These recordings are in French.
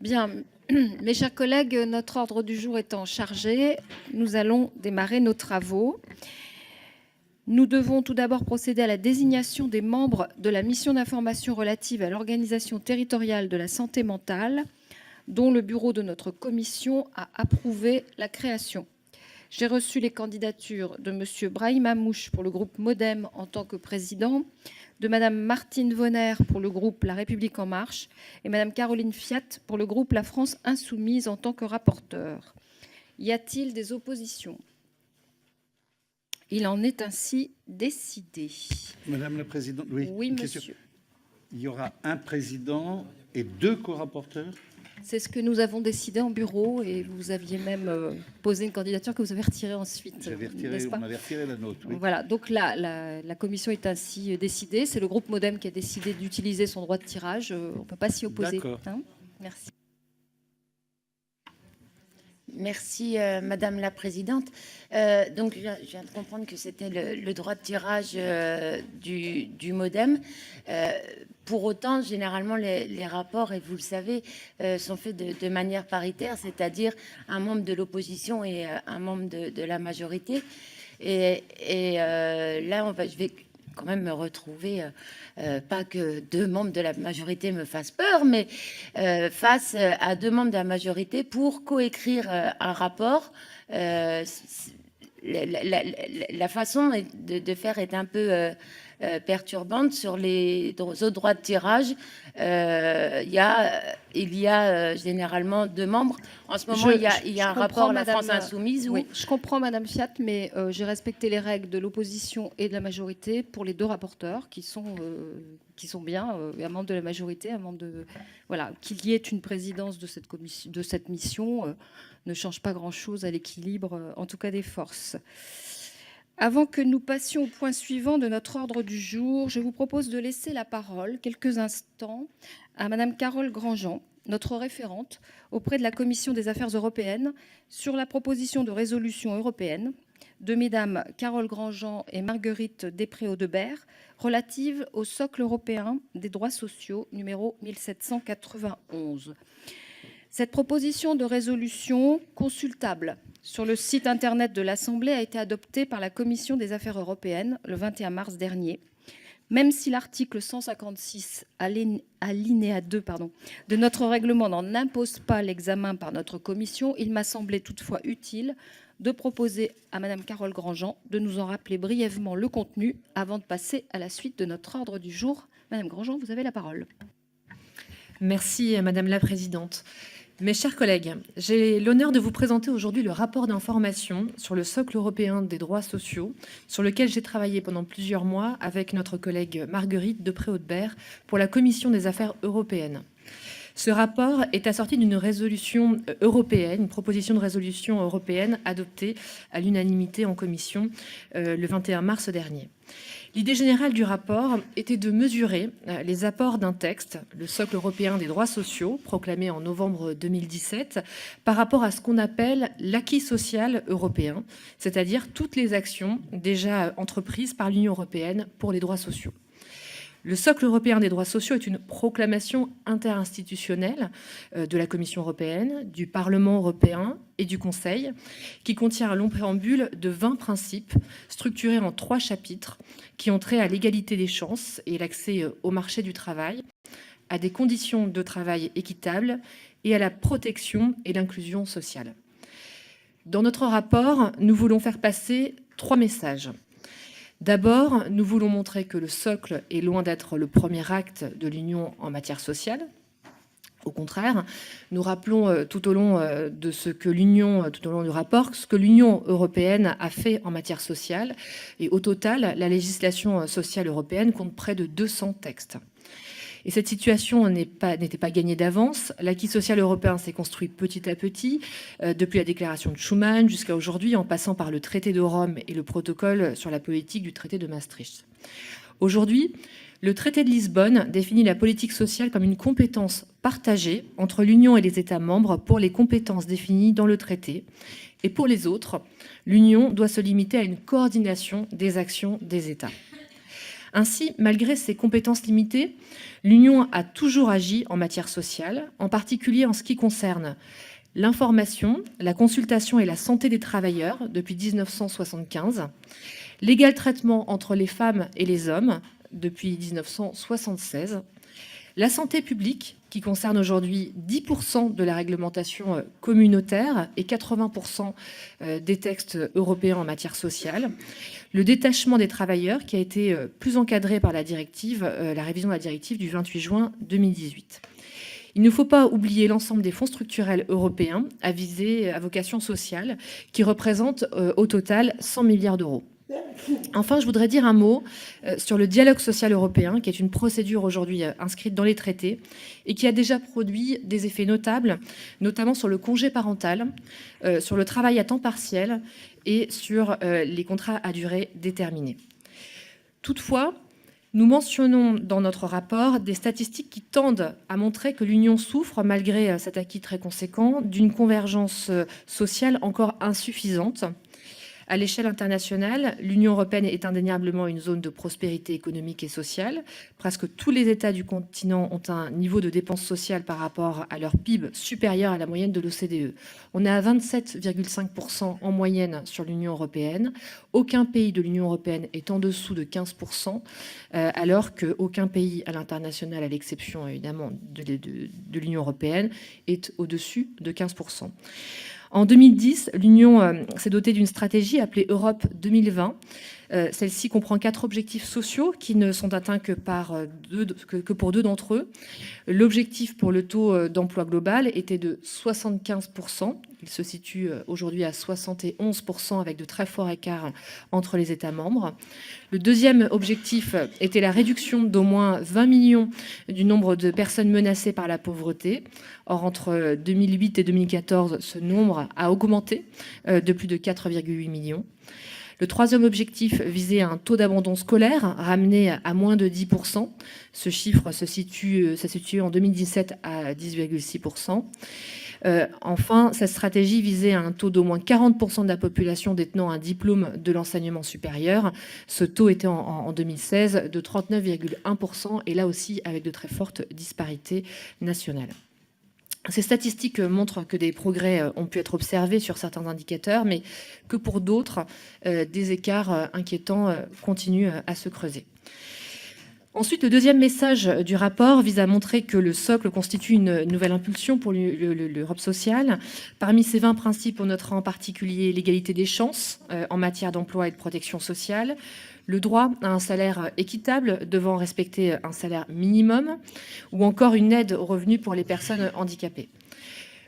Bien, mes chers collègues, notre ordre du jour étant chargé, nous allons démarrer nos travaux. Nous devons tout d'abord procéder à la désignation des membres de la mission d'information relative à l'organisation territoriale de la santé mentale, dont le bureau de notre commission a approuvé la création. J'ai reçu les candidatures de M. Brahim Amouche pour le groupe MoDem en tant que président, de Mme Martine Vonner pour le groupe La République En Marche et Mme Caroline Fiat pour le groupe La France Insoumise en tant que rapporteur. Y a-t-il des oppositions ? Il en est ainsi décidé. Madame la Présidente, oui monsieur. Il y aura un président et 2 co-rapporteurs ? C'est ce que nous avons décidé en bureau et vous aviez même posé une candidature que vous avez retirée ensuite. On avait retiré la nôtre. Oui. Voilà, donc la commission est ainsi décidée. C'est le groupe MoDem qui a décidé d'utiliser son droit de tirage. On ne peut pas s'y opposer. D'accord. Hein ? Merci. Merci, Madame la Présidente. Donc, je viens de comprendre que c'était le droit de tirage du MoDem. Pour autant, généralement, les rapports, et vous le savez, sont faits de manière paritaire, c'est-à-dire un membre de l'opposition et un membre de la majorité. Et là, je vais quand même me retrouver, pas que 2 membres de la majorité me fassent peur, mais face à 2 membres de la majorité pour coécrire un rapport. La façon de faire est un peu perturbante. Sur les autres droits de tirage, il y a généralement 2 membres. En ce moment, il y a un rapport La France Insoumise. Oui, je comprends, Madame Fiat, mais j'ai respecté les règles de l'opposition et de la majorité pour les 2 rapporteurs qui sont bien, un membre de la majorité, un membre de... Voilà, qu'il y ait une présidence de cette mission ne change pas grand-chose à l'équilibre, en tout cas des forces. Avant que nous passions au point suivant de notre ordre du jour, je vous propose de laisser la parole quelques instants à Madame Carole Grandjean, notre référente auprès de la Commission des affaires européennes sur la proposition de résolution européenne de Mesdames Carole Grandjean et Marguerite Després-Audebert relative au socle européen des droits sociaux numéro 1791. Cette proposition de résolution consultable sur le site internet de l'Assemblée a été adoptée par la Commission des affaires européennes le 21 mars dernier. Même si l'article 156 alinéa 2 de notre règlement n'en impose pas l'examen par notre commission, il m'a semblé toutefois utile de proposer à Madame Carole Grandjean de nous en rappeler brièvement le contenu avant de passer à la suite de notre ordre du jour. Madame Grandjean, vous avez la parole. Merci Madame la Présidente. Mes chers collègues, j'ai l'honneur de vous présenter aujourd'hui le rapport d'information sur le socle européen des droits sociaux, sur lequel j'ai travaillé pendant plusieurs mois avec notre collègue Marguerite Després-Audebert pour la Commission des affaires européennes. Ce rapport est assorti d'une résolution européenne, une proposition de résolution européenne adoptée à l'unanimité en commission le 21 mars dernier. L'idée générale du rapport était de mesurer les apports d'un texte, le socle européen des droits sociaux, proclamé en novembre 2017, par rapport à ce qu'on appelle l'acquis social européen, c'est-à-dire toutes les actions déjà entreprises par l'Union européenne pour les droits sociaux. Le socle européen des droits sociaux est une proclamation interinstitutionnelle de la Commission européenne, du Parlement européen et du Conseil, qui contient un long préambule de 20 principes structurés en 3 chapitres qui ont trait à l'égalité des chances et l'accès au marché du travail, à des conditions de travail équitables et à la protection et l'inclusion sociale. Dans notre rapport, nous voulons faire passer 3 messages. D'abord, nous voulons montrer que le socle est loin d'être le premier acte de l'Union en matière sociale. Au contraire, nous rappelons tout au long du rapport, ce que l'Union européenne a fait en matière sociale. Et au total, la législation sociale européenne compte près de 200 textes. Et cette situation n'était pas gagnée d'avance. L'acquis social européen s'est construit petit à petit, depuis la déclaration de Schuman jusqu'à aujourd'hui, en passant par le traité de Rome et le protocole sur la politique du traité de Maastricht. Aujourd'hui, le traité de Lisbonne définit la politique sociale comme une compétence partagée entre l'Union et les États membres pour les compétences définies dans le traité. Et pour les autres, l'Union doit se limiter à une coordination des actions des États. Ainsi, malgré ses compétences limitées, l'Union a toujours agi en matière sociale, en particulier en ce qui concerne l'information, la consultation et la santé des travailleurs depuis 1975, l'égal traitement entre les femmes et les hommes depuis 1976, la santé publique, qui concerne aujourd'hui 10% de la réglementation communautaire et 80% des textes européens en matière sociale, le détachement des travailleurs, qui a été plus encadré par la révision de la directive du 28 juin 2018. Il ne faut pas oublier l'ensemble des fonds structurels européens à vocation sociale, qui représentent au total 100 milliards d'euros. Enfin, je voudrais dire un mot sur le dialogue social européen, qui est une procédure aujourd'hui inscrite dans les traités et qui a déjà produit des effets notables, notamment sur le congé parental, sur le travail à temps partiel et sur les contrats à durée déterminée. Toutefois, nous mentionnons dans notre rapport des statistiques qui tendent à montrer que l'Union souffre, malgré cet acquis très conséquent, d'une convergence sociale encore insuffisante. À l'échelle internationale, l'Union européenne est indéniablement une zone de prospérité économique et sociale. Presque tous les États du continent ont un niveau de dépenses sociales par rapport à leur PIB supérieur à la moyenne de l'OCDE. On est à 27,5% en moyenne sur l'Union européenne. Aucun pays de l'Union européenne est en dessous de 15%, alors qu'aucun pays à l'international, à l'exception évidemment de l'Union européenne, est au-dessus de 15%. En 2010, l'Union s'est dotée d'une stratégie appelée Europe 2020. Celle-ci comprend 4 objectifs sociaux qui ne sont atteints que pour 2 d'entre eux. L'objectif pour le taux d'emploi global était de 75%. Il se situe aujourd'hui à 71% avec de très forts écarts entre les États membres. Le deuxième objectif était la réduction d'au moins 20 millions du nombre de personnes menacées par la pauvreté. Or, entre 2008 et 2014, ce nombre a augmenté de plus de 4,8 millions. Le troisième objectif visait un taux d'abandon scolaire ramené à moins de 10%. Ce chiffre se situe en 2017 à 10,6%. Enfin, cette stratégie visait un taux d'au moins 40% de la population détenant un diplôme de l'enseignement supérieur. Ce taux était en 2016 de 39,1% et là aussi avec de très fortes disparités nationales. Ces statistiques montrent que des progrès ont pu être observés sur certains indicateurs, mais que pour d'autres, des écarts inquiétants continuent à se creuser. Ensuite, le deuxième message du rapport vise à montrer que le socle constitue une nouvelle impulsion pour l'Europe sociale. Parmi ces 20 principes, on notera en particulier l'égalité des chances en matière d'emploi et de protection sociale, le droit à un salaire équitable devant respecter un salaire minimum, ou encore une aide aux revenus pour les personnes handicapées.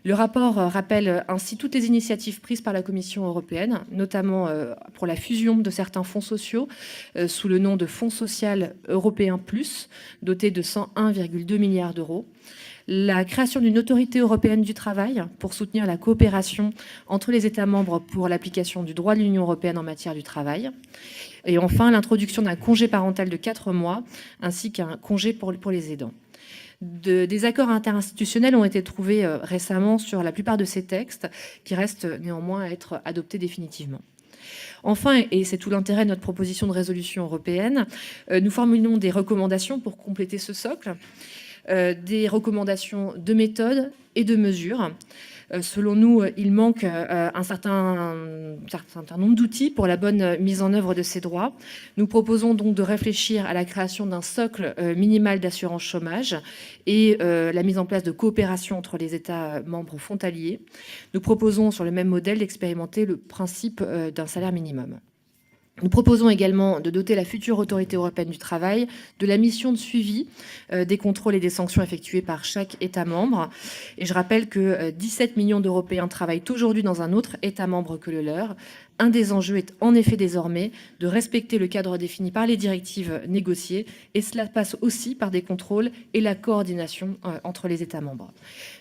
Le rapport rappelle ainsi toutes les initiatives prises par la Commission européenne, notamment pour la fusion de certains fonds sociaux sous le nom de Fonds social européen plus, doté de 101,2 milliards d'euros. La création d'une autorité européenne du travail pour soutenir la coopération entre les États membres pour l'application du droit de l'Union européenne en matière du travail. Et enfin, l'introduction d'un congé parental de 4 mois, ainsi qu'un congé pour les aidants. Des accords interinstitutionnels ont été trouvés récemment sur la plupart de ces textes, qui restent néanmoins à être adoptés définitivement. Enfin, et c'est tout l'intérêt de notre proposition de résolution européenne, nous formulons des recommandations pour compléter ce socle, des recommandations de méthode et de mesures. Selon nous, il manque un certain nombre d'outils pour la bonne mise en œuvre de ces droits. Nous proposons donc de réfléchir à la création d'un socle minimal d'assurance chômage et la mise en place de coopération entre les États membres frontaliers. Nous proposons, sur le même modèle, d'expérimenter le principe d'un salaire minimum. Nous proposons également de doter la future autorité européenne du travail de la mission de suivi des contrôles et des sanctions effectuées par chaque État membre. Et je rappelle que 17 millions d'Européens travaillent aujourd'hui dans un autre État membre que le leur. Un des enjeux est en effet désormais de respecter le cadre défini par les directives négociées, et cela passe aussi par des contrôles et la coordination entre les États membres.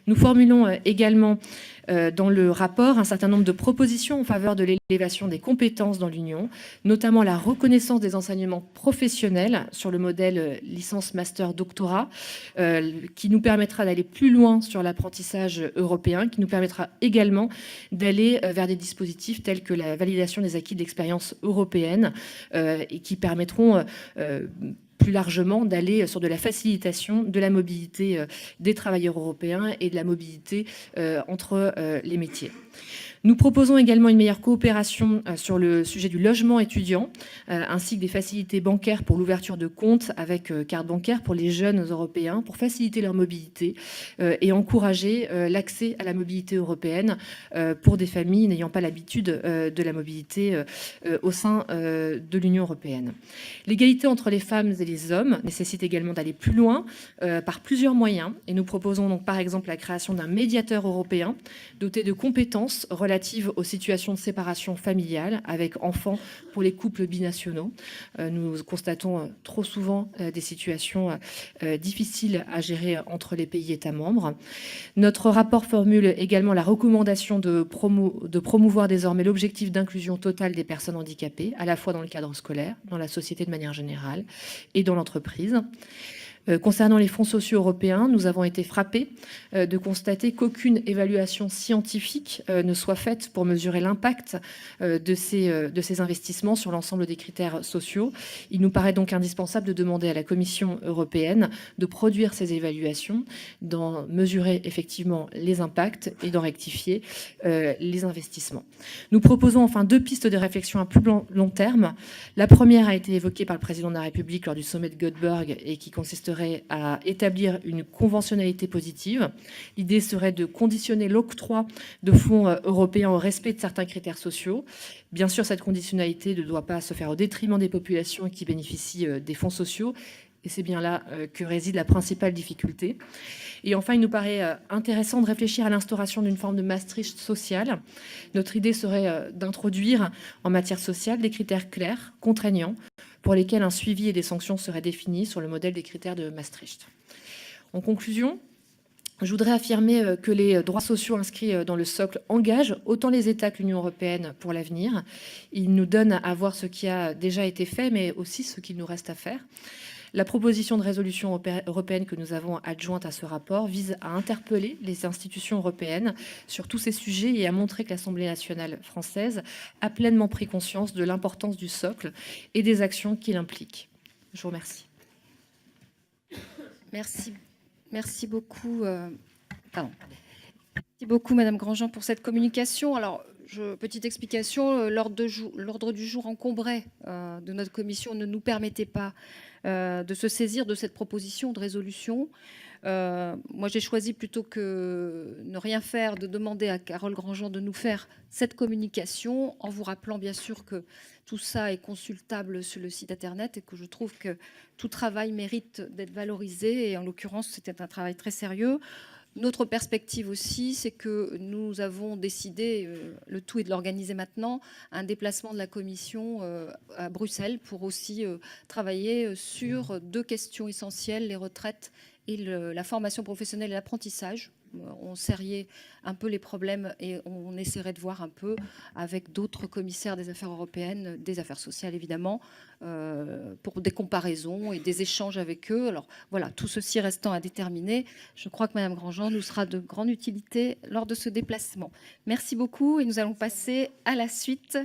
Nous formulons également dans le rapport un certain nombre de propositions en faveur de l'élévation des compétences dans l'Union, notamment la reconnaissance des enseignements professionnels sur le modèle licence, master, doctorat, qui nous permettra d'aller plus loin sur l'apprentissage européen, qui nous permettra également d'aller vers des dispositifs tels que la validation validation des acquis de l'expérience européenne et qui permettront plus largement d'aller sur de la facilitation de la mobilité des travailleurs européens et de la mobilité entre les métiers. Nous proposons également une meilleure coopération sur le sujet du logement étudiant, ainsi que des facilités bancaires pour l'ouverture de comptes avec carte bancaire pour les jeunes européens, pour faciliter leur mobilité et encourager l'accès à la mobilité européenne pour des familles n'ayant pas l'habitude de la mobilité au sein de l'Union européenne. L'égalité entre les femmes et les hommes nécessite également d'aller plus loin par plusieurs moyens, et nous proposons donc par exemple la création d'un médiateur européen doté de compétences relatives aux situations de séparation familiale avec enfants pour les couples binationaux. Nous constatons trop souvent des situations difficiles à gérer entre les pays États membres. Notre rapport formule également la recommandation de promouvoir désormais l'objectif d'inclusion totale des personnes handicapées, à la fois dans le cadre scolaire, dans la société de manière générale et dans l'entreprise. Concernant les fonds sociaux européens, nous avons été frappés de constater qu'aucune évaluation scientifique ne soit faite pour mesurer l'impact de ces investissements sur l'ensemble des critères sociaux. Il nous paraît donc indispensable de demander à la Commission européenne de produire ces évaluations, d'en mesurer effectivement les impacts et d'en rectifier les investissements. Nous proposons enfin 2 pistes de réflexion à plus long terme. La première a été évoquée par le président de la République lors du sommet de Göteborg et qui consisterait à établir une conventionnalité positive. L'idée serait de conditionner l'octroi de fonds européens au respect de certains critères sociaux. Bien sûr, cette conditionnalité ne doit pas se faire au détriment des populations qui bénéficient des fonds sociaux. Et c'est bien là que réside la principale difficulté. Et enfin, il nous paraît intéressant de réfléchir à l'instauration d'une forme de Maastricht sociale. Notre idée serait d'introduire en matière sociale des critères clairs, contraignants, pour lesquels un suivi et des sanctions seraient définis sur le modèle des critères de Maastricht. En conclusion, je voudrais affirmer que les droits sociaux inscrits dans le socle engagent autant les États que l'Union européenne pour l'avenir. Ils nous donnent à voir ce qui a déjà été fait, mais aussi ce qu'il nous reste à faire. La proposition de résolution européenne que nous avons adjointe à ce rapport vise à interpeller les institutions européennes sur tous ces sujets et à montrer que l'Assemblée nationale française a pleinement pris conscience de l'importance du socle et des actions qu'il implique. Je vous remercie. Merci beaucoup. Merci beaucoup, Madame Grandjean, pour cette communication. Alors, petite explication, l'ordre du jour encombré de notre commission ne nous permettait pas de se saisir de cette proposition de résolution. Moi, j'ai choisi, plutôt que ne rien faire, de demander à Carole Grandjean de nous faire cette communication, en vous rappelant bien sûr que tout ça est consultable sur le site internet et que je trouve que tout travail mérite d'être valorisé. Et en l'occurrence, c'était un travail très sérieux. Notre perspective aussi, c'est que nous avons décidé, le tout est de l'organiser maintenant, un déplacement de la Commission à Bruxelles pour aussi travailler sur 2 questions essentielles, les retraites et la formation professionnelle et l'apprentissage. On serrait un peu les problèmes et on essaierait de voir un peu avec d'autres commissaires des affaires européennes, des affaires sociales évidemment, pour des comparaisons et des échanges avec eux. Alors voilà, tout ceci restant à déterminer, je crois que Madame Grandjean nous sera de grande utilité lors de ce déplacement. Merci beaucoup et nous allons passer à la suite